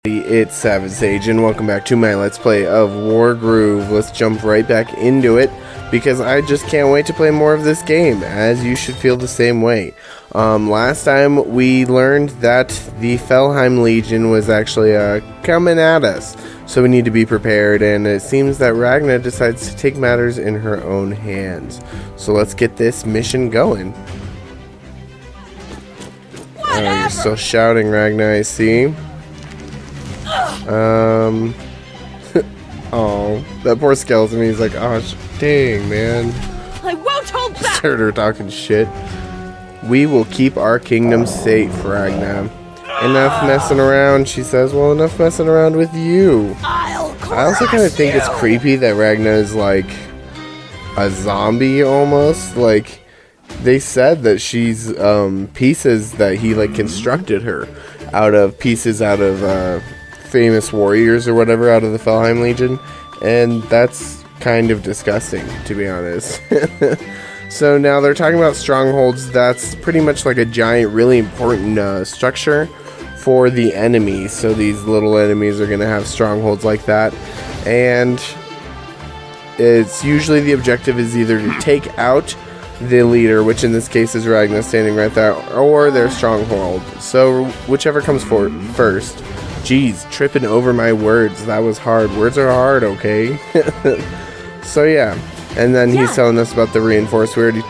It's Savage Sage and welcome back to my Let's Play of Wargroove. Let's jump right back into it because I just can't wait to play more of this game, as you should feel the same way. Last time we learned that the Felheim Legion was actually coming at us, so we need to be prepared, and it seems that Ragna decides to take matters in her own hands. So let's get this mission going. Oh, you're still shouting, Ragna, I see. Oh, that poor skeleton, he's like, oh, dang, man. I won't hold back! Just heard her talking shit. We will keep our kingdom safe, Ragna. Enough messing around, she says. Well, enough messing around with you. I also kind of think it's creepy that Ragna is like a zombie almost. Like, they said that she's pieces that he like constructed her out of, pieces out of famous warriors or whatever out of the Felheim Legion, and that's kind of disgusting, to be honest. So now they're talking about strongholds. That's pretty much like a giant, really important structure for the enemy. So these little enemies are going to have strongholds like that, and it's usually the objective is either to take out the leader, which in this case is Ragna standing right there, or their stronghold. So whichever comes forward first. Jeez, tripping over my words. That was hard. Words are hard, okay? So yeah, and then he's telling us about the reinforced. We already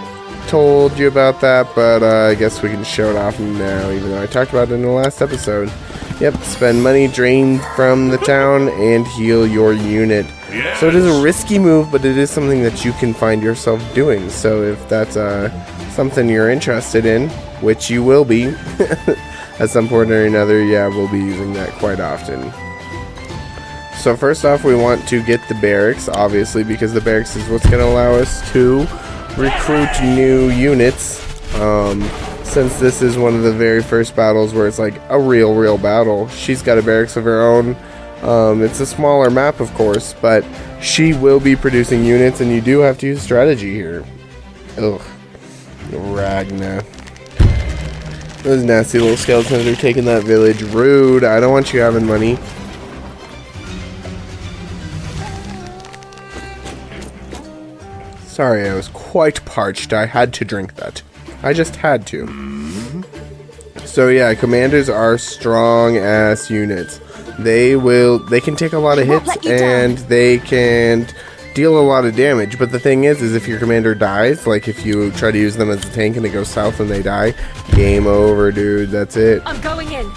told you about that, but I guess we can show it off now, even though I talked about it in the last episode. Yep, spend money drained from the town and heal your unit. Yes. So it is a risky move, but it is something that you can find yourself doing. So if that's something you're interested in, which you will be, at some point or another, yeah, we'll be using that quite often. So first off, we want to get the barracks, obviously, because the barracks is what's going to allow us to recruit new units. Since this is one of the very first battles where it's like a real battle, she's got a barracks of her own. It's a smaller map, of course, but she will be producing units, and you do have to use strategy here. Ugh. Ragna. Those nasty little skeletons are taking that village. Rude. I don't want you having money. Sorry, I was quite parched. I had to drink that. I just had to. So yeah, commanders are strong ass units. They can take a lot of hits and they can deal a lot of damage, but the thing is if your commander dies, like if you try to use them as a tank and it goes south and they die, game over, dude. That's it. I'm going in.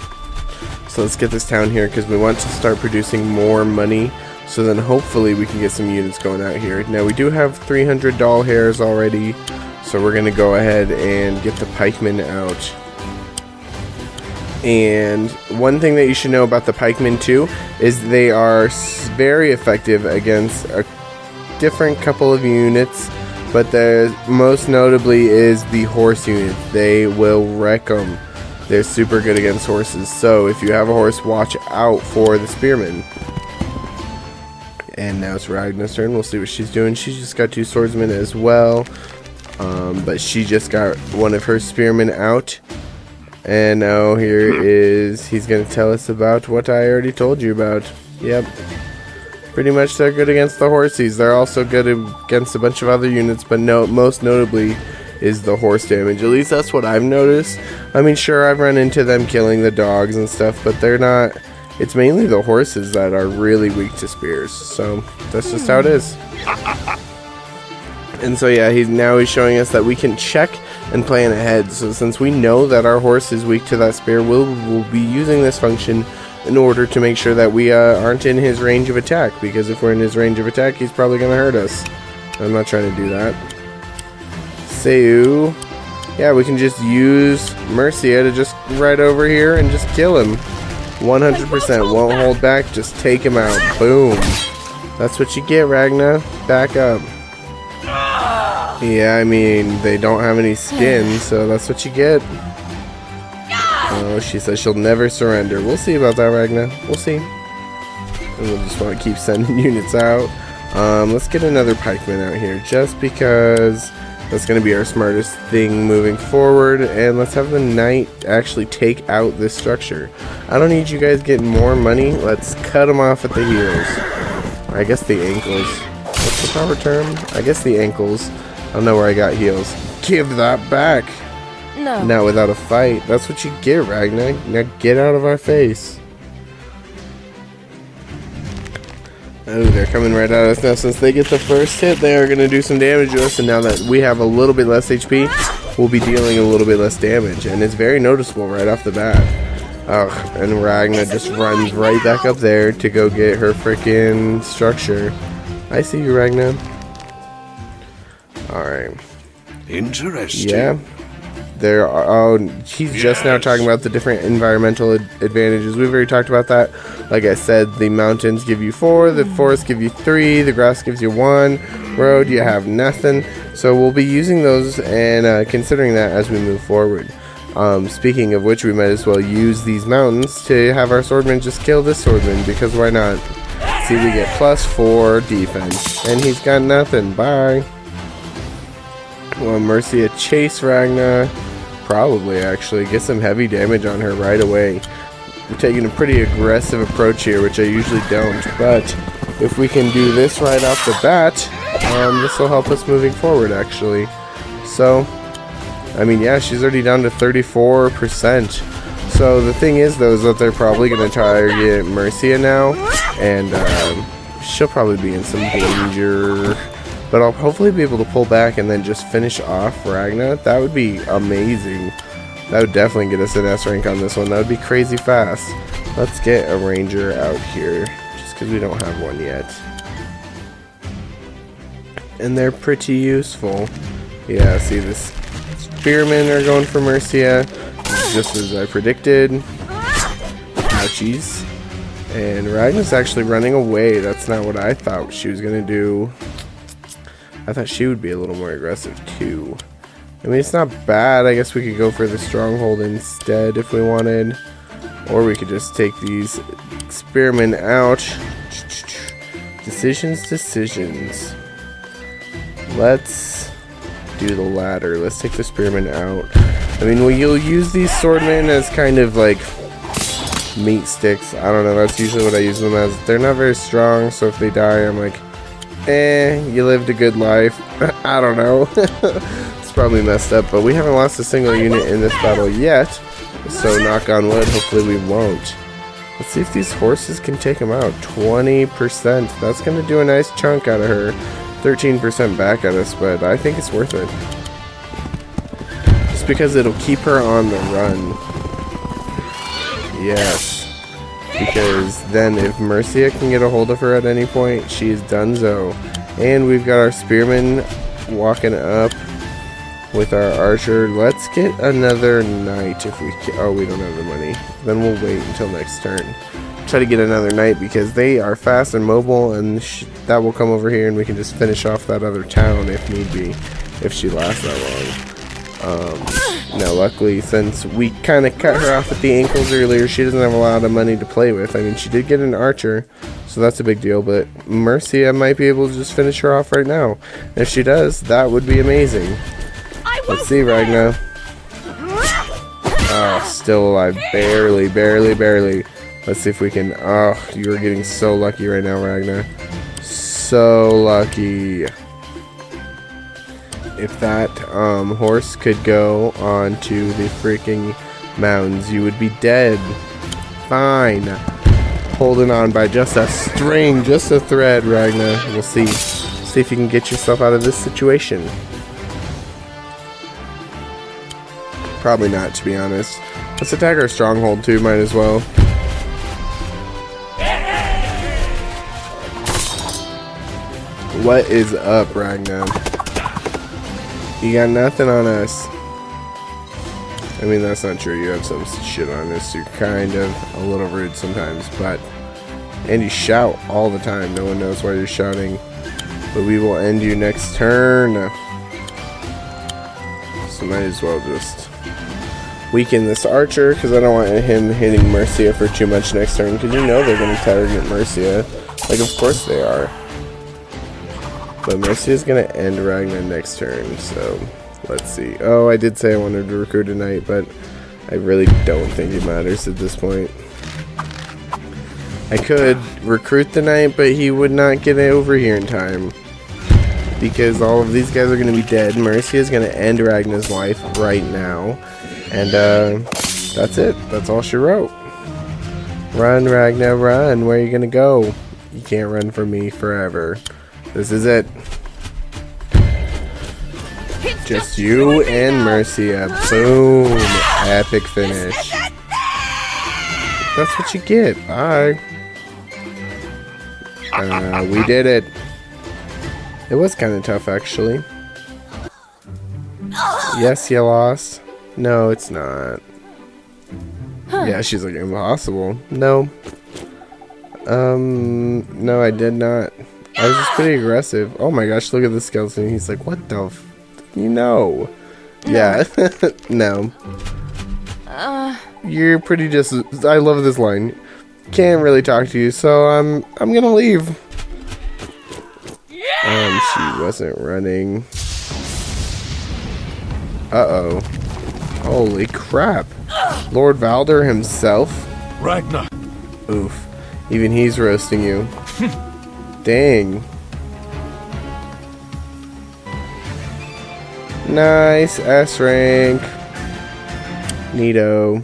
So let's get this town here because we want to start producing more money, so then hopefully we can get some units going out here. Now we do have 300 doll hairs already, so we're gonna go ahead and get the pikemen out. And one thing that you should know about the pikemen too is they are very effective against a different couple of units, but the most notably is the horse unit. They will wreck them. They're super good against horses, so if you have a horse, watch out for the spearmen. And now it's Ragna's turn. We'll see what she's doing. She's just got 2 swordsmen as well, but she just got one of her spearmen out. And now he's going to tell us about what I already told you about. Yep. Pretty much they're good against the horsies. They're also good against a bunch of other units, but most notably is the horse damage. At least that's what I've noticed. I mean, sure, I've run into them killing the dogs and stuff, but they're not. It's mainly the horses that are really weak to spears. So that's just how it is. And so yeah, he's showing us that we can check and plan ahead. So since we know that our horse is weak to that spear, we'll be using this function in order to make sure that we aren't in his range of attack, because if we're in his range of attack, he's probably going to hurt us. I'm not trying to do that. So, yeah, we can just use Mercia to just right over here and just kill him. 100%, won't hold back, just take him out. Boom. That's what you get, Ragna. Back up. Yeah, I mean, they don't have any skin, so that's what you get. Oh, she says she'll never surrender. We'll see about that, Ragna. We'll see. And we'll just want to keep sending units out. Let's get another pikeman out here, just because That's going to be our smartest thing moving forward. And let's have the knight actually take out this structure. I don't need you guys getting more money. Let's cut them off at the heels. I guess the ankles. What's the proper term? I guess the ankles. I don't know where I got heels. Give that back. No. Not without a fight. That's what you get, Ragnar. Now get out of our face. Oh, they're coming right at us now. Since they get the first hit, they are going to do some damage to us. And now that we have a little bit less HP, we'll be dealing a little bit less damage. And it's very noticeable right off the bat. Ugh, and Ragnar just runs right back up there to go get her freaking structure. I see you, Ragnar. Alright. Interesting. Yeah. There are, oh, he's just now talking about the different environmental advantages. We've already talked about that. Like I said, the mountains give you 4, the forest give you 3, the grass gives you 1, road you have nothing. So we'll be using those and considering that as we move forward. Speaking of which, we might as well use these mountains to have our swordman just kill this swordman, because why not? See, we get +4 defense, and he's got nothing. Bye. Well, Mercia chase Ragnar. Probably, actually. Get some heavy damage on her right away. We're taking a pretty aggressive approach here, which I usually don't. But if we can do this right off the bat, this will help us moving forward, actually. So, I mean, yeah, she's already down to 34%. So the thing is, though, is that they're probably going to target Mercia now. And she'll probably be in some danger. But I'll hopefully be able to pull back and then just finish off Ragnar. That would be amazing. That would definitely get us an S rank on this one. That would be crazy fast. Let's get a ranger out here, just because we don't have one yet. And they're pretty useful. Yeah, see, this spearmen are going for Mercia, just as I predicted. Ouchies. And Ragnar's actually running away. That's not what I thought she was going to do. I thought she would be a little more aggressive too. I mean, it's not bad. I guess we could go for the stronghold instead if we wanted. Or we could just take these spearmen out. Decisions. Let's do the latter. Let's take the spearmen out. I mean, well, you'll use these swordmen as kind of like meat sticks. I don't know. That's usually what I use them as. They're not very strong, so if they die, I'm like, you lived a good life. I don't know. It's probably messed up, but we haven't lost a single unit in this battle yet. So knock on wood, hopefully we won't. Let's see if these horses can take them out. 20%. That's going to do a nice chunk out of her. 13% back at us, but I think it's worth it. Just because it'll keep her on the run. Yes. Because then if Mercia can get a hold of her at any point, she's donezo. And we've got our spearmen walking up with our archer. Let's get another knight if we can. Oh, we don't have the money. Then we'll wait until next turn. Try to get another knight because they are fast and mobile, and that will come over here and we can just finish off that other town if need be, if she lasts that long. Now luckily, since we kind of cut her off at the ankles earlier, she doesn't have a lot of money to play with. I mean, she did get an archer, so that's a big deal, but Mercia might be able to just finish her off right now. And if she does, that would be amazing. Let's see, Ragnar. Oh, still alive. Barely. Let's see if we can. Oh, you are getting so lucky right now, Ragnar. So lucky. If that horse could go onto the freaking mountains, you would be dead. Fine. Holding on by just a string, just a thread, Ragnar. We'll see. See if you can get yourself out of this situation. Probably not, to be honest. Let's attack our stronghold too, might as well. What is up, Ragnar? You got nothing on us. I mean, that's not true. You have some shit on us. You're kind of a little rude sometimes, but... And you shout all the time. No one knows why you're shouting. But we will end you next turn. So might as well just weaken this archer, because I don't want him hitting Mercia for too much next turn, because you know they're going to target Mercia. Like, of course they are. But Mercia's gonna end Ragnar next turn, so let's see. Oh, I did say I wanted to recruit a knight, but I really don't think it matters at this point. I could recruit the knight, but he would not get over here in time. Because all of these guys are going to be dead. Mercia's going to end Ragnar's life right now. And that's it. That's all she wrote. Run, Ragnar, run. Where are you going to go? You can't run from me forever. This is it. Just you and Mercia. Boom. Epic finish. That's what you get. Bye. We did it. It was kind of tough, actually. Yes, you lost. No, it's not. Yeah, she's like, impossible. No. No, I did not. I was just pretty aggressive. Oh my gosh, look at the skeleton. He's like, what the f... You know. Yeah. No. You're pretty just... I love this line. Can't really talk to you, so I'm gonna leave. She wasn't running. Uh-oh. Holy crap. Lord Valder himself? Ragnar. Oof. Even he's roasting you. Dang. Nice. S rank. Neato.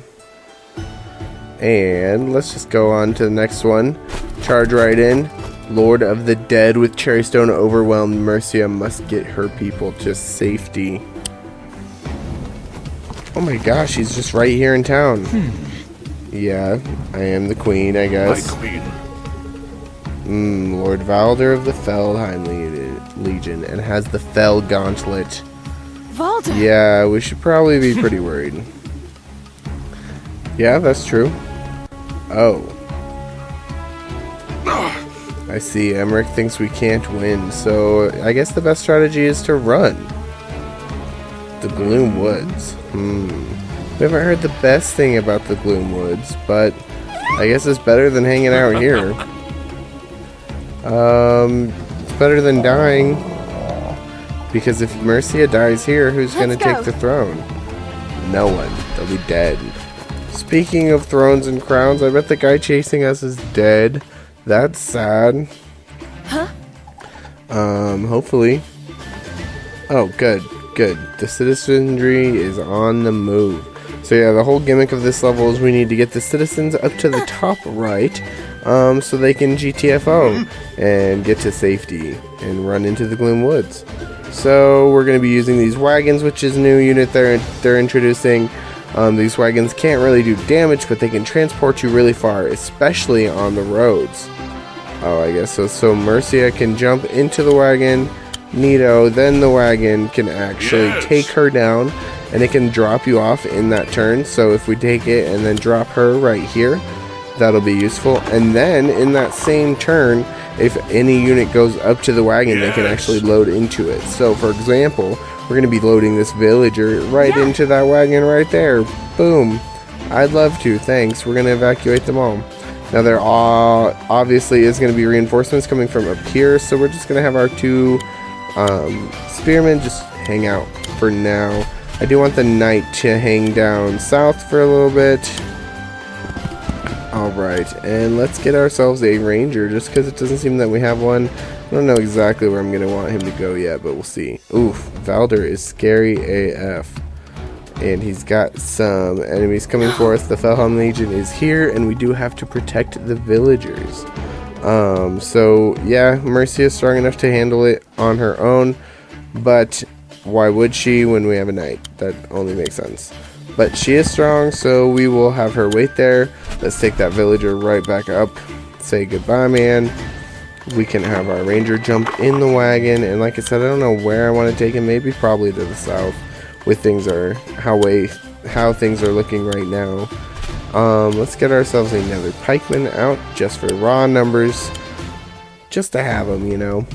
And let's just go on to the next one. Charge right in. Lord of the Dead with Cherrystone overwhelmed. Mercia must get her people to safety. Oh my gosh, he's just right here in town. Yeah, I am the queen, I guess. My queen. Lord Valder of the Feldheim Legion and has the Fell Gauntlet. Valder. Yeah, we should probably be pretty worried. Yeah, that's true. Oh. I see. Emmerich thinks we can't win, so I guess the best strategy is to run. The Gloomwoods. We haven't heard the best thing about the Gloomwoods, but I guess it's better than hanging out here. It's better than dying. Because if Mercia dies here, who's gonna take the throne? No one. They'll be dead. Speaking of thrones and crowns, I bet the guy chasing us is dead. That's sad. Huh? Hopefully. Oh, good. Good. The citizenry is on the move. So yeah, the whole gimmick of this level is we need to get the citizens up to the top right, so they can GTFO and get to safety and run into the Gloomwoods. So we're going to be using these wagons, which is a new unit they're introducing. These wagons can't really do damage, but they can transport you really far, especially on the roads. Oh, I guess so. So Mercia can jump into the wagon, Neato, then the wagon can actually take her down, and it can drop you off in that turn. So if we take it and then drop her right here, that'll be useful. And then in that same turn, if any unit goes up to the wagon, they can actually load into it. So for example, we're going to be loading this villager right into that wagon right there. Boom. I'd love to. Thanks. We're going to evacuate them all. Now there obviously is going to be reinforcements coming from up here, so we're just going to have our two spearmen just hang out for now. I do want the knight to hang down south for a little bit. Alright, and let's get ourselves a ranger, just because it doesn't seem that we have one. I don't know exactly where I'm going to want him to go yet, but we'll see. Oof, Valder is scary AF. And he's got some enemies coming for us. The Felhelm Legion is here, and we do have to protect the villagers. So, yeah, Mercia is strong enough to handle it on her own, but why would she when we have a knight? That only makes sense. But she is strong, so we will have her wait there. Let's take that villager right back up. Say goodbye, man. We can have our ranger jump in the wagon, and like I said, I don't know where I want to take him. Maybe probably to the south, with how things are looking right now. Let's get ourselves another pikeman out just for raw numbers, just to have them, you know.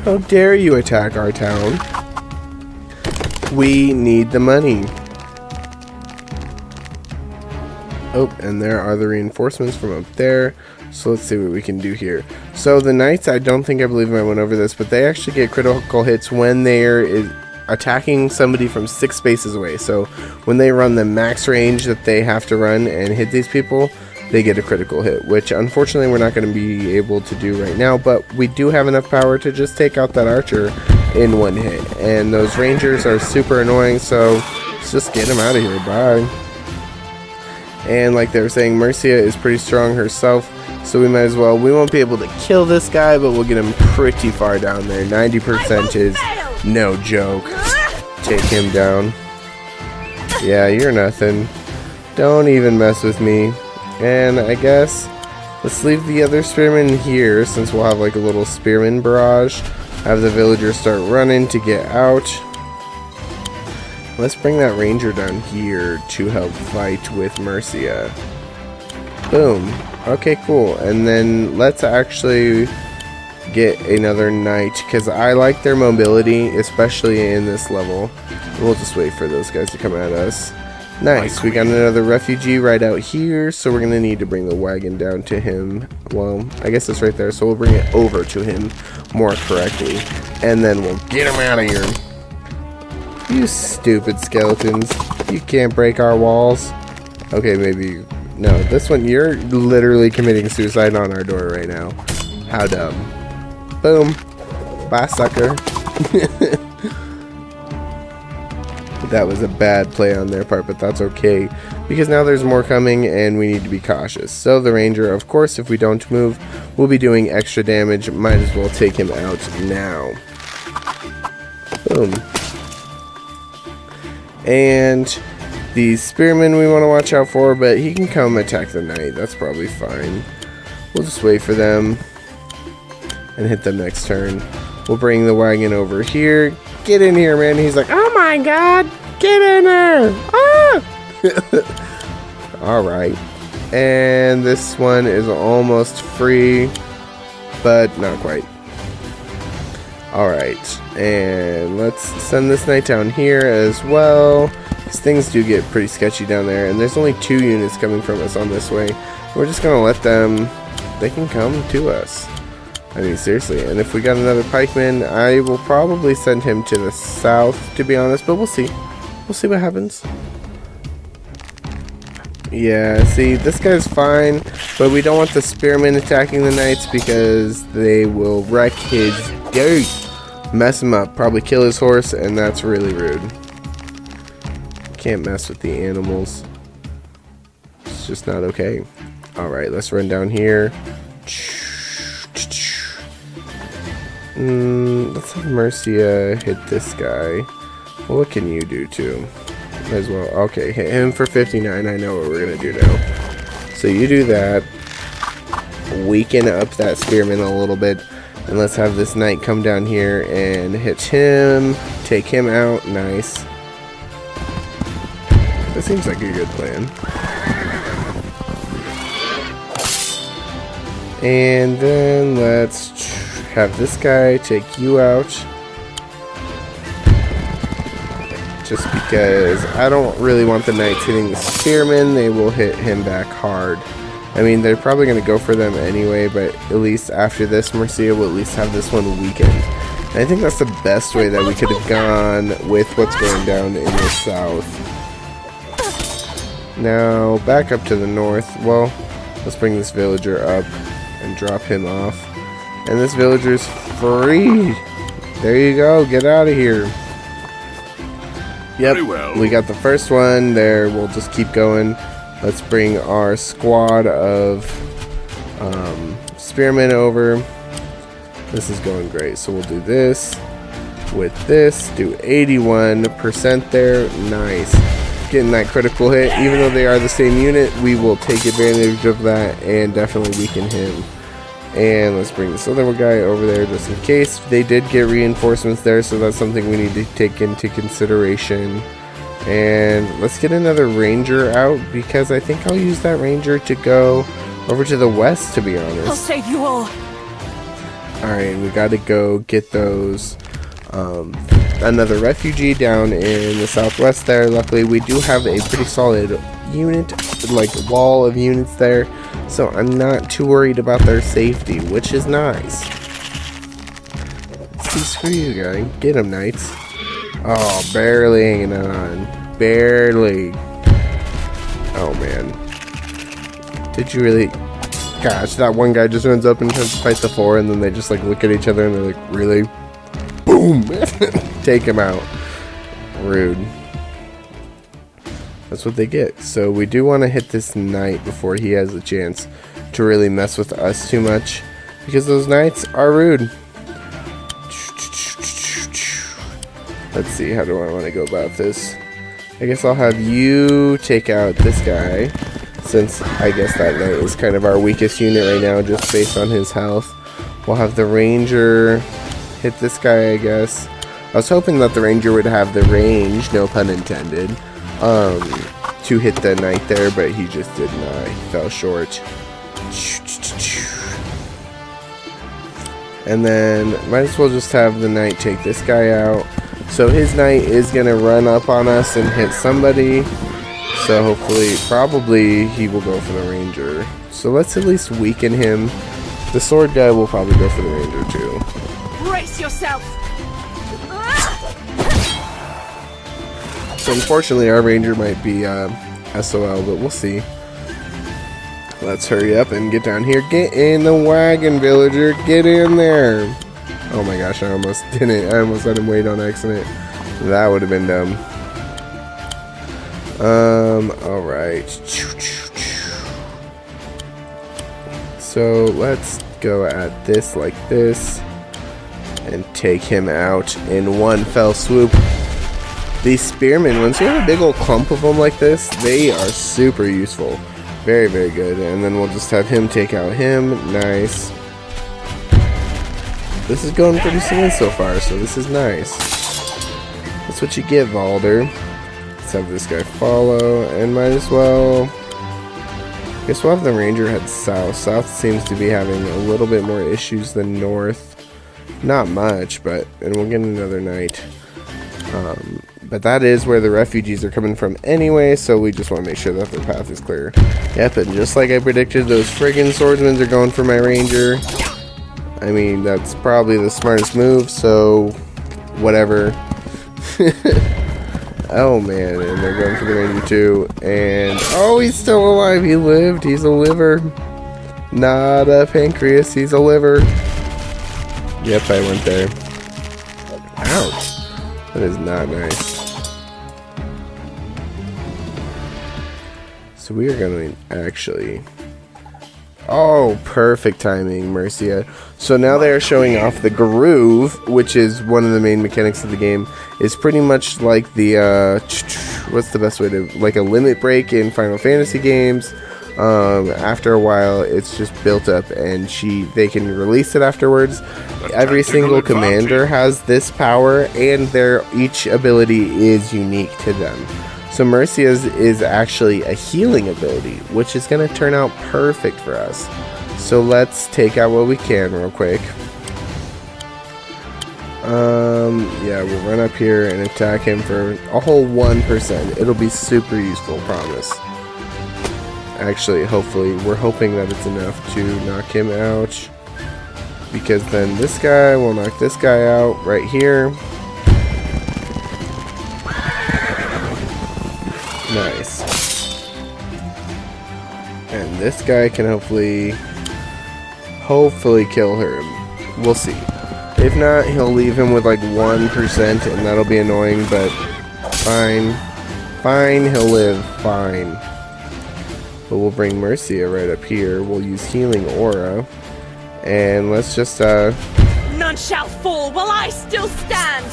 How dare you attack our town? We need the money. Oh, and there are the reinforcements from up there. So let's see what we can do here. So the knights, I believe I went over this, but they actually get critical hits when they're attacking somebody from 6 spaces away. So when they run the max range that they have to run and hit these people, they get a critical hit, which unfortunately we're not going to be able to do right now, but we do have enough power to just take out that archer in 1 hit. And those rangers are super annoying, so let's just get them out of here. Bye. And like they were saying, Mercia is pretty strong herself, so we might as well. We won't be able to kill this guy, but we'll get him pretty far down there. 90% is no joke. Take him down. Yeah, you're nothing. Don't even mess with me. And I guess let's leave the other spearmen here, since we'll have like a little spearman barrage. Have the villagers start running to get out. Let's bring that ranger down here to help fight with Mercia. Boom. Okay, cool. And then let's actually get another knight, because I like their mobility, especially in this level. We'll just wait for those guys to come at us. Nice. We got another refugee right out here, so we're going to need to bring the wagon down to him. Well, I guess it's right there, so we'll bring it over to him more correctly. And then we'll get him out of here. You stupid skeletons. You can't break our walls. Okay, maybe. No, this one, you're literally committing suicide on our door right now. How dumb. Boom. Bye, sucker. That was a bad play on their part, but that's okay, because now there's more coming and we need to be cautious. So the ranger, of course, if we don't move, will be doing extra damage. Might as well take him out now. Boom. And the spearman we want to watch out for, but he can come attack the knight. That's probably fine. We'll just wait for them and hit them next turn. We'll bring the wagon over here. Get in here, man. He's like, oh my god, get in there. Ah! Alright. And this one is almost free, but not quite. Alright. And let's send this knight down here as well. These things do get pretty sketchy down there, and there's only 2 units coming from us on this way. We're just going to let them, they can come to us. I mean, seriously. And if we got another pikeman, I will probably send him to the south, to be honest, but we'll see. We'll see what happens. Yeah, see, this guy's fine, but we don't want the spearmen attacking the knights because they will wreck his dirt. Mess him up, probably kill his horse, and that's really rude. Can't mess with the animals. It's just not okay. Alright, let's run down here. Let's have Mercia hit this guy. Well, what can you do too? Might as well. Okay, hit him for 59. I know what we're gonna do now. So you do that. Weaken up that spearman a little bit. And let's have this knight come down here and hit him. Take him out. Nice. That seems like a good plan. And then let's have this guy take you out. Just because I don't really want the knights hitting the spearmen. They will hit him back hard. I mean, they're probably going to go for them anyway, but at least after this, Mercia will at least have this one weakened. And I think that's the best way that we could have gone with what's going down in the south. Now, back up to the north. Well, let's bring this villager up and drop him off. And this villager's free. There you go. Get out of here. Yep, Well. we got the first one there. We'll just keep going. Let's bring our squad of spearmen over. This is going great. So we'll do this with this. Do 81% there. Nice. Getting that critical hit. Even though they are the same unit, we will take advantage of that and definitely weaken him. And let's bring this other guy over there just in case. They did get reinforcements there, so that's something we need to take into consideration. And let's get another ranger out, because I think I'll use that ranger to go over to the west, to be honest. I'll save you all. Alright, we got to go get those. Another refugee down in the southwest there. Luckily, we do have a pretty solid unit, like wall of units there, so I'm not too worried about their safety, which is nice. See, screw you guy. Get him, knights. Oh, barely hanging on. Barely. Oh, man. Did you really... Gosh, that one guy just runs up and tries to fight the 4, and then they just, like, look at each other, and they're like, really? Boom! Take him out. Rude. That's what they get. So we do want to hit this knight before he has a chance to really mess with us too much, because those knights are rude. Let's see, how do I want to go about this? I guess I'll have you take out this guy, since I guess that knight is kind of our weakest unit right now, just based on his health. We'll have the ranger hit this guy, I guess. I was hoping that the ranger would have the range, no pun intended, to hit the knight there, but he just did not. He fell short. And then might as well just have the knight take this guy out. So his knight is going to run up on us and hit somebody. So hopefully, probably he will go for the ranger. So let's at least weaken him. The sword guy will probably go for the ranger too. Brace yourself. So unfortunately our ranger might be SOL, but we'll see. Let's hurry up and get down here. Get in the wagon, villager. Get in there. Oh my gosh, I almost didn't. I almost let him wait on accident. That would have been dumb. Alright. So let's go at this like this and take him out in one fell swoop. These spearmen, once you have a big old clump of them like this, they are super useful. Very, very good. And then we'll just have him take out him. Nice. This is going pretty smooth so far, so this is nice. That's what you get, Valder. Let's have this guy follow, and might as well... I guess we'll have the ranger head south. South seems to be having a little bit more issues than north. Not much, but... And we'll get another knight. But that is where the refugees are coming from anyway, so we just want to make sure that their path is clear. Yep, and just like I predicted, those friggin' swordsmen are going for my ranger. I mean, that's probably the smartest move, so whatever. Oh man, and they're going for the ranger too. And oh, he's still alive. He lived. He's a liver. Not a pancreas. He's a liver. Yep, I went there. Ouch. That is not nice. So we are going to actually... Oh, perfect timing, Mercia. So now they are showing off the groove, which is one of the main mechanics of the game. It's pretty much like the, what's the best way to, like a limit break in Final Fantasy games. After a while, it's just built up, and they can release it afterwards. Every single commander has this power, and each ability is unique to them. So Mercia's is actually a healing ability, which is going to turn out perfect for us. So let's take out what we can real quick. Yeah, we'll run up here and attack him for a whole 1%. It'll be super useful, promise. Actually, hopefully, we're hoping that it's enough to knock him out. Because then this guy will knock this guy out right here. Nice. And this guy can hopefully kill her. We'll see. If not, he'll leave him with like 1%, and that'll be annoying, but fine. Fine, he'll live. Fine. But we'll bring Mercia right up here. We'll use Healing Aura. And let's just, None shall fall while I still stand!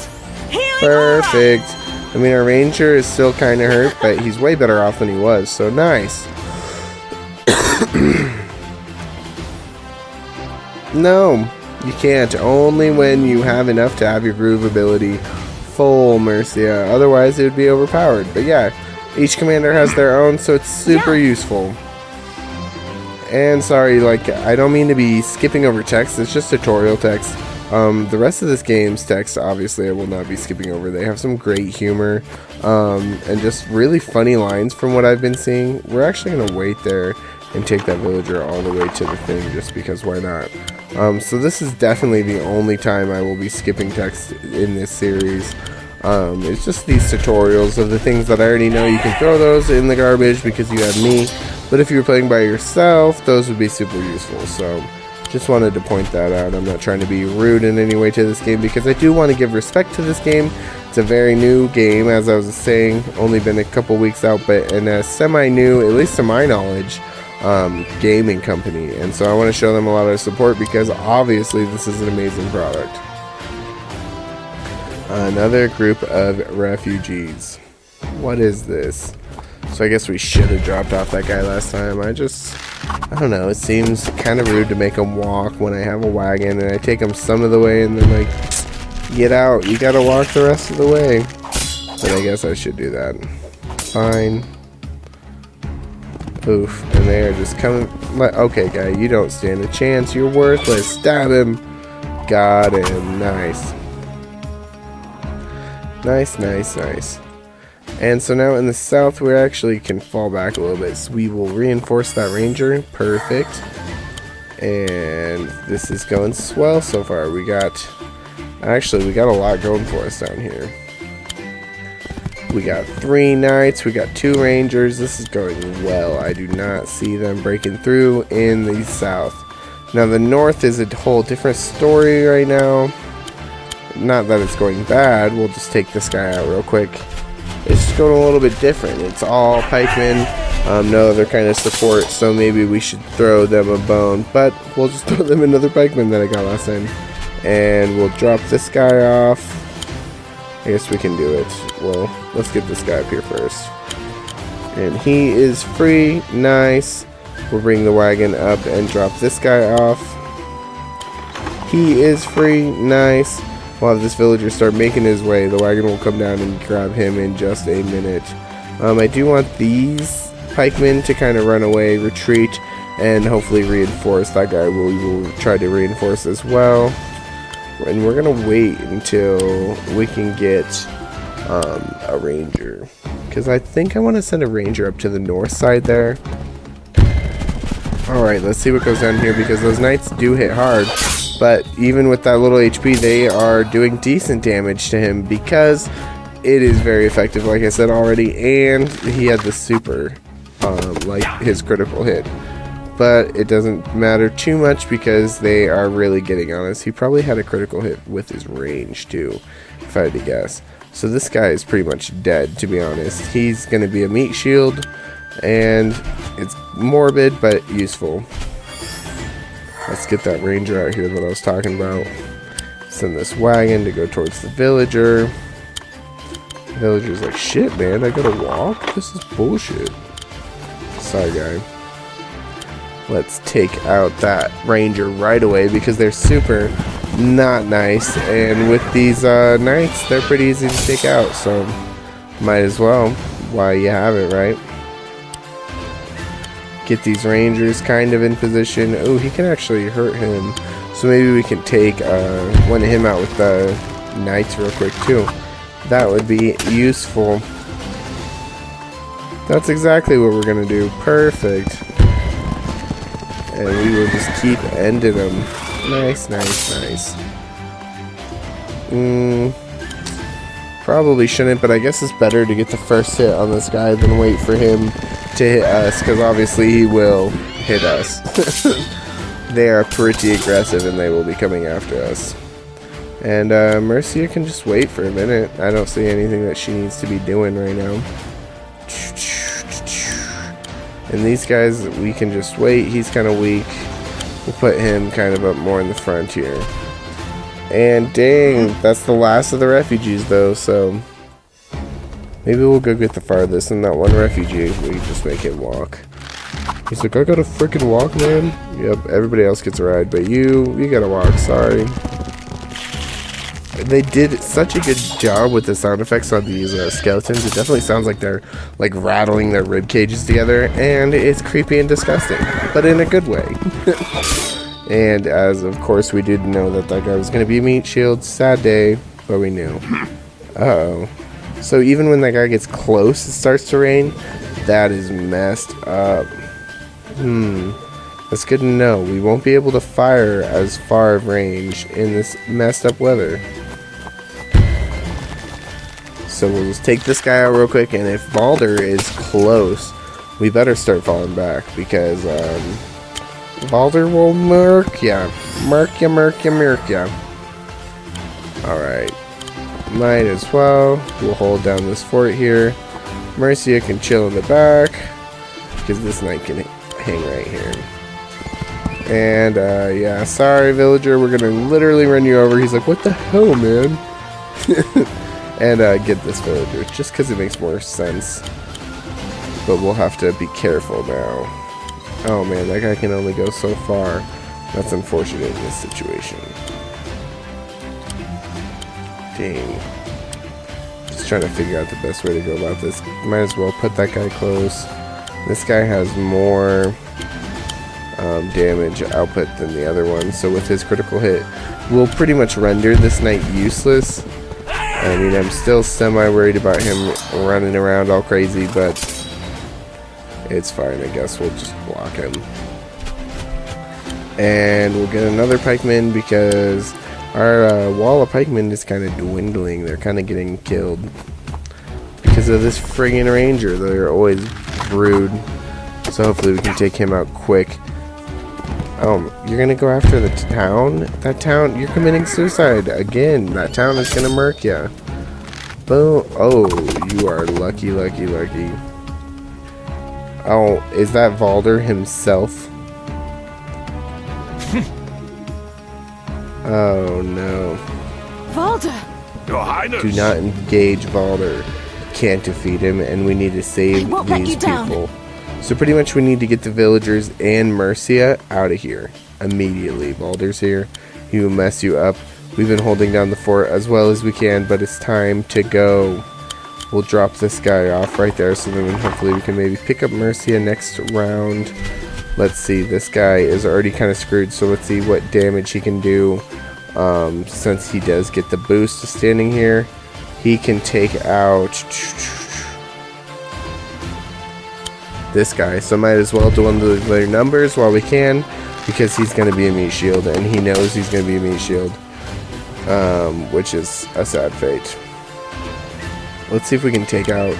Healing perfect. Aura! I mean, our ranger is still kind of hurt, but he's way better off than he was, so nice. No, you can't. Only when you have enough to have your groove ability full, Mercia. Otherwise, it would be overpowered. But yeah, each commander has their own, so it's super useful. And sorry, like, I don't mean to be skipping over text. It's just tutorial text. The rest of this game's text, obviously, I will not be skipping over. They have some great humor and just really funny lines from what I've been seeing. We're actually going to wait there and take that villager all the way to the thing just because why not? So this is definitely the only time I will be skipping text in this series. It's just these tutorials of the things that I already know. You can throw those in the garbage because you have me. But if you were playing by yourself, those would be super useful. So just wanted to point that out. I'm not trying to be rude in any way to this game because I do want to give respect to this game. It's a very new game, as I was saying, only been a couple weeks out, but in a semi-new, at least to my knowledge, gaming company. And so I want to show them a lot of support because obviously this is an amazing product. Another group of refugees. What is this? So I guess we should have dropped off that guy last time. I don't know, it seems kind of rude to make him walk when I have a wagon and I take him some of the way and then like, get out, you gotta walk the rest of the way. But I guess I should do that. Fine. Oof, and they are just coming. Okay, guy, you don't stand a chance. You're worthless. Stab him. Got him. Nice. Nice, nice, nice. And so now in the south, we actually can fall back a little bit. So we will reinforce that ranger. Perfect. And this is going swell so far. Actually, we got a lot going for us down here. We got 3 knights, we got 2 rangers. This is going well. I do not see them breaking through in the south. Now the north is a whole different story right now. Not that it's going bad. We'll just take this guy out real quick. It's just going a little bit different. It's all pikemen, no other kind of support, so maybe we should throw them a bone. But we'll just throw them another pikeman that I got last time. And we'll drop this guy off. I guess we can do it. Well, let's get this guy up here first. And he is free. Nice. We'll bring the wagon up and drop this guy off. He is free. Nice. We'll have this villager start making his way. The wagon will come down and grab him in just a minute. I do want these pikemen to kind of run away, retreat, and hopefully reinforce. That guy we will try to reinforce as well. And we're gonna wait until we can get a ranger, because I think I want to send a ranger up to the north side there. Alright, let's see what goes down here, because those knights do hit hard, but even with that little HP they are doing decent damage to him because it is very effective, like I said already, and he had the super like his critical hit. But it doesn't matter too much because they are really getting on us. He probably had a critical hit with his range too, if I had to guess. So this guy is pretty much dead, to be honest. He's going to be a meat shield, and it's morbid but useful. Let's get that ranger out here that I was talking about. Send this wagon to go towards the villager. The villager's like, shit, man, I gotta walk? This is bullshit. Sorry, guy. Let's take out that ranger right away because they're super not nice, and with these knights they're pretty easy to take out, so might as well while you have it, right? Get these rangers kind of in position. Oh, he can actually hurt him, so maybe we can take one of him out with the knights real quick too. That would be useful. That's exactly what we're gonna do. Perfect. And we will just keep ending them. Nice, nice, nice. Probably shouldn't, but I guess it's better to get the first hit on this guy than wait for him to hit us, because obviously he will hit us. They are pretty aggressive and they will be coming after us. And Mercia can just wait for a minute. I don't see anything that she needs to be doing right now. And these guys, we can just wait. He's kind of weak. We'll put him kind of up more in the front here. And dang, that's the last of the refugees though, so maybe we'll go get the farthest, and that one refugee, we just make him walk. He's like, I gotta freaking walk, man. Yep, everybody else gets a ride, but you gotta walk, sorry. They did such a good job with the sound effects on these skeletons. It definitely sounds like they're like rattling their rib cages together, and it's creepy and disgusting, but in a good way. And as of course we did know that that guy was going to be a meat shield. Sad day, but we knew. Uh-oh. So even when that guy gets close, it starts to rain. That is messed up. That's good to know. We won't be able to fire as far of range in this messed up weather. So we'll just take this guy out real quick, and if Balder is close, we better start falling back, because Balder will murk ya. Murk ya. Alright. Might as well. We'll hold down this fort here. Mercia can chill in the back, because this knight can hang right here. And, yeah, sorry, villager, we're gonna literally run you over. He's like, what the hell, man? And, get this villager, just because it makes more sense. But we'll have to be careful now. Oh, man, that guy can only go so far. That's unfortunate in this situation. Dang. Just trying to figure out the best way to go about this. Might as well put that guy close. This guy has more damage output than the other one, so with his critical hit, we'll pretty much render this knight useless. I mean, I'm still semi-worried about him running around all crazy, but it's fine, I guess. We'll just block him. And we'll get another pikeman, because our wall of pikemen is kind of dwindling. They're kind of getting killed because of this friggin' ranger. They're always rude. So hopefully we can take him out quick. You're gonna go after the town? That town, you're committing suicide again. That town is gonna murk ya. Boom. Oh, you are lucky. Oh, is that Balder himself? Oh no. Balder! Your Highness! Do not engage Balder. Can't defeat him, and we need to save these people. So pretty much we need to get the villagers and Mercia out of here immediately. Balder's here. He will mess you up. We've been holding down the fort as well as we can, but it's time to go. We'll drop this guy off right there, so then hopefully we can maybe pick up Mercia next round. Let's see, this guy is already kind of screwed, so let's see what damage he can do. Since he does get the boost of standing here, he can take out this guy, so might as well dwindle their numbers while we can, because he's going to be a meat shield, and he knows he's going to be a meat shield, which is a sad fate. Let's see if we can take out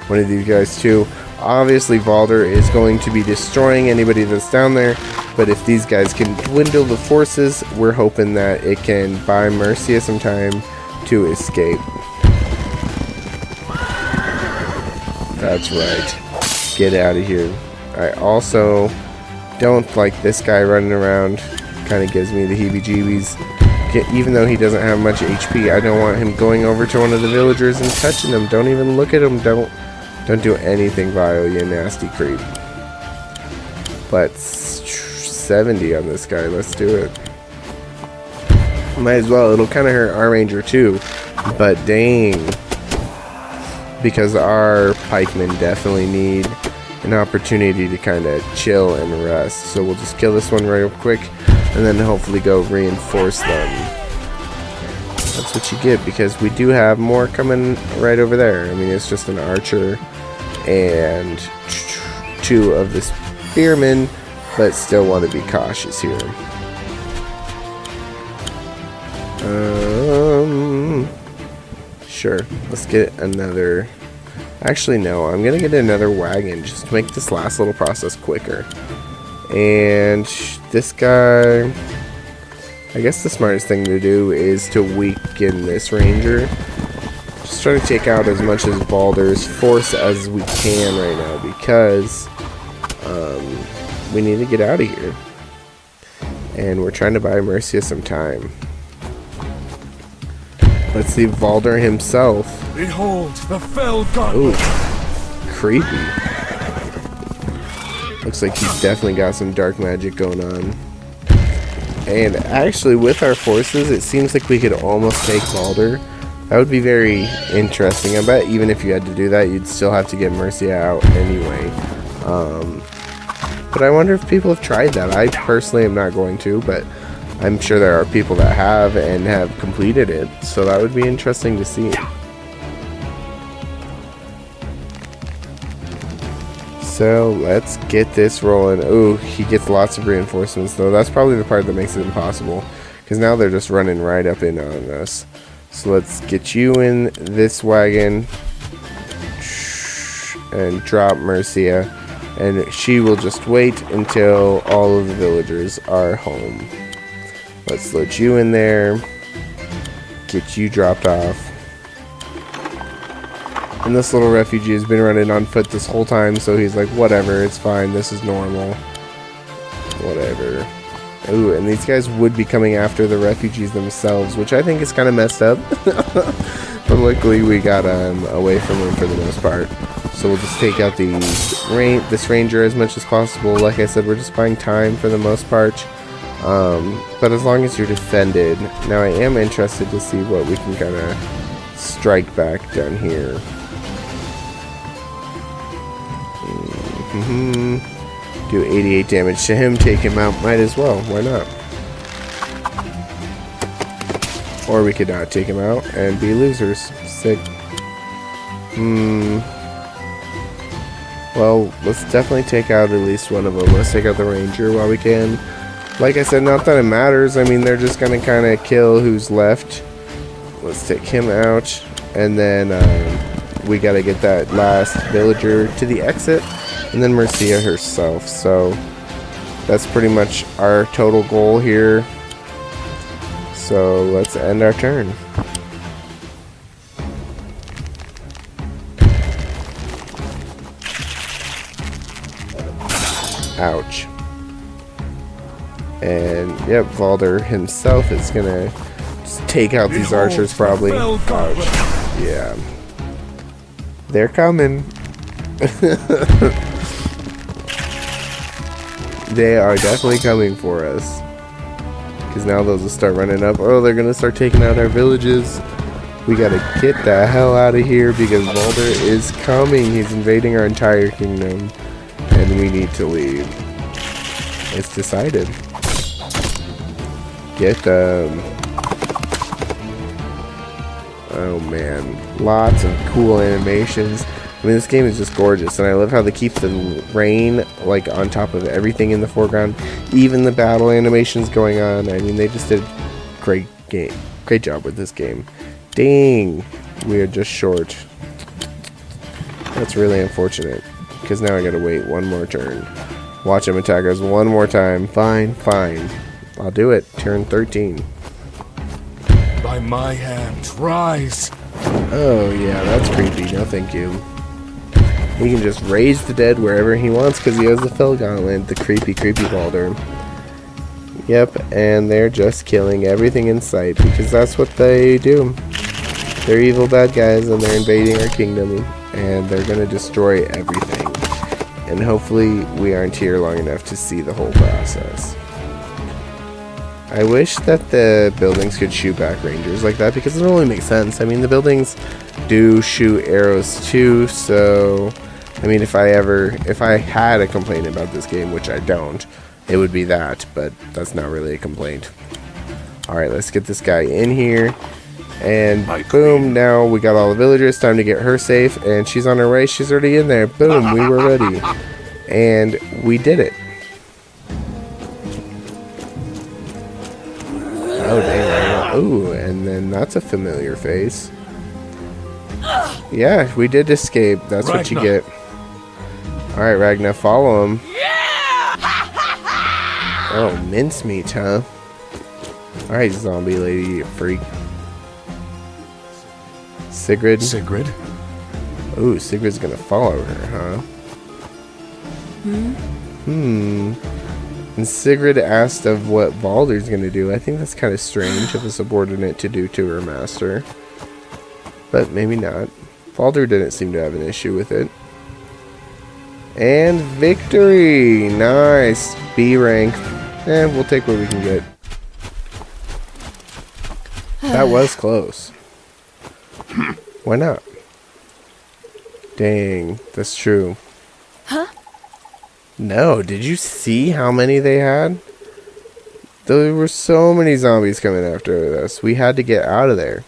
one of these guys too. Obviously Balder is going to be destroying anybody that's down there, but if these guys can dwindle the forces, we're hoping that it can buy Mercia some time to escape. That's right. Get out of here. I also don't like this guy running around. Kind of gives me the heebie-jeebies. Even though he doesn't have much HP, I don't want him going over to one of the villagers and touching them. Don't even look at him. Don't do anything vile, you nasty creep. But 70 on this guy. Let's do it. Might as well. It'll kind of hurt our ranger too. But dang. Because our pikemen definitely need an opportunity to kind of chill and rest. So we'll just kill this one real quick, and then hopefully go reinforce them. That's what you get, because we do have more coming right over there. I mean, it's just an archer and 2 of the spearmen, but still want to be cautious here. Sure, let's get another. Actually, no, I'm gonna get another wagon just to make this last little process quicker. And this guy, I guess the smartest thing to do is to weaken this ranger. Just try to take out as much of Balder's force as we can right now, because we need to get out of here. And we're trying to buy Mercia some time. Let's see Balder himself. Behold the fell god. Ooh, creepy. Looks like he's definitely got some dark magic going on. And actually, with our forces, it seems like we could almost take Balder. That would be very interesting. I bet even if you had to do that, you'd still have to get Mercia out anyway. But I wonder if people have tried that. I personally am not going to, but I'm sure there are people that have and have completed it. So that would be interesting to see. So let's get this rolling. Ooh, he gets lots of reinforcements though. That's probably the part that makes it impossible, because now they're just running right up in on us. So let's get you in this wagon and drop Mercia, and she will just wait until all of the villagers are home. Let's load you in there, get you dropped off. And this little refugee has been running on foot this whole time, so he's like, whatever, it's fine, this is normal. Whatever. Ooh, and these guys would be coming after the refugees themselves, which I think is kind of messed up. But luckily we got away from them for the most part. So we'll just take out this ranger as much as possible. Like I said, we're just buying time for the most part. But as long as you're defended. Now I am interested to see what we can kind of strike back down here. Do 88 damage to him, take him out, might as well, why not? Or we could not take him out and be losers. Sick. Well, let's definitely take out at least one of them. Let's take out the ranger while we can. Like I said, not that it matters. I mean, they're just gonna kind of kill who's left. Let's take him out, and then we gotta get that last villager to the exit, and then Mercia herself. So that's pretty much our total goal here. So let's end our turn. Ouch. And yep, Valder himself is gonna just take out these archers probably. Ouch. Yeah. They're coming. They are definitely coming for us. Because now those will start running up. Oh, they're gonna start taking out our villages. We gotta get the hell out of here because Valder is coming. He's invading our entire kingdom. And we need to leave. It's decided. Get them. Oh man. Lots of cool animations. I mean, this game is just gorgeous, and I love how they keep the rain like on top of everything in the foreground. Even the battle animations going on. I mean, they just did great job with this game. Dang, we are just short. That's really unfortunate, because now I gotta wait one more turn. Watch him attack us one more time. Fine, fine. I'll do it. Turn 13. By my hand, rise. Oh yeah, that's creepy. No, thank you. He can just raise the dead wherever he wants because he has the Fell Gauntlet, the creepy Balder. Yep, and they're just killing everything in sight because that's what they do. They're evil bad guys and they're invading our kingdom and they're gonna destroy everything. And hopefully we aren't here long enough to see the whole process. I wish that the buildings could shoot back rangers like that because it only makes sense. I mean, the buildings do shoot arrows too, so I mean, if I had a complaint about this game, which I don't, it would be that, but that's not really a complaint. Alright, let's get this guy in here. And boom, now we got all the villagers. Time to get her safe, and she's on her way. She's already in there. Boom, we were ready. And we did it. Oh, dang. Ooh, and then that's a familiar face. Yeah, we did escape. That's what you get. Alright, Ragnar, follow him. Oh, mincemeat, huh? Alright, zombie lady, you freak. Sigrid? Sigrid? Ooh, Sigrid's gonna follow her, huh? And Sigrid asked of what Balder's gonna do. I think that's kind of strange of a subordinate to do to her master. But maybe not. Balder didn't seem to have an issue with it. And victory! Nice! B rank. We'll take what we can get. That was close. Why not? Dang, that's true. Huh? No, did you see how many they had? There were so many zombies coming after us. We had to get out of there.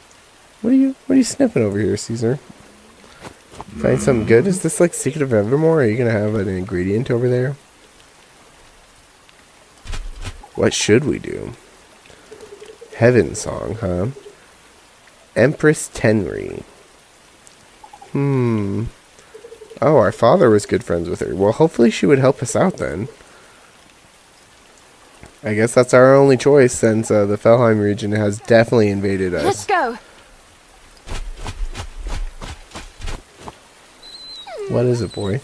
What are you sniffing over here, Caesar? Find something good? Is this like Secret of Evermore? Are you gonna have an ingredient over there? What should we do? Heaven Song, huh? Empress Tenri. Oh, our father was good friends with her. Well, hopefully she would help us out then. I guess that's our only choice since the Felheim region has definitely invaded us. Let's go. What is it, boy?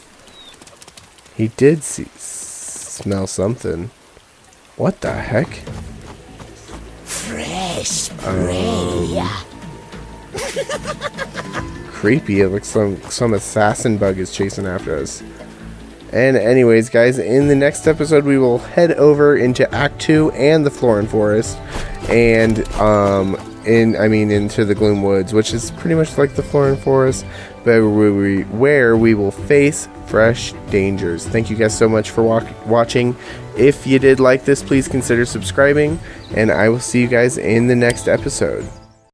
He did smell something. What the heck? Fresh spray. Creepy. It looks like some assassin bug is chasing after us. And anyways, guys, in the next episode, we will head over into Act 2 and the Florin Forest, and into the Gloomwoods, which is pretty much like the Florin Forest, but where we will face fresh dangers. Thank you guys so much for watching. If you did like this, please consider subscribing, and I will see you guys in the next episode.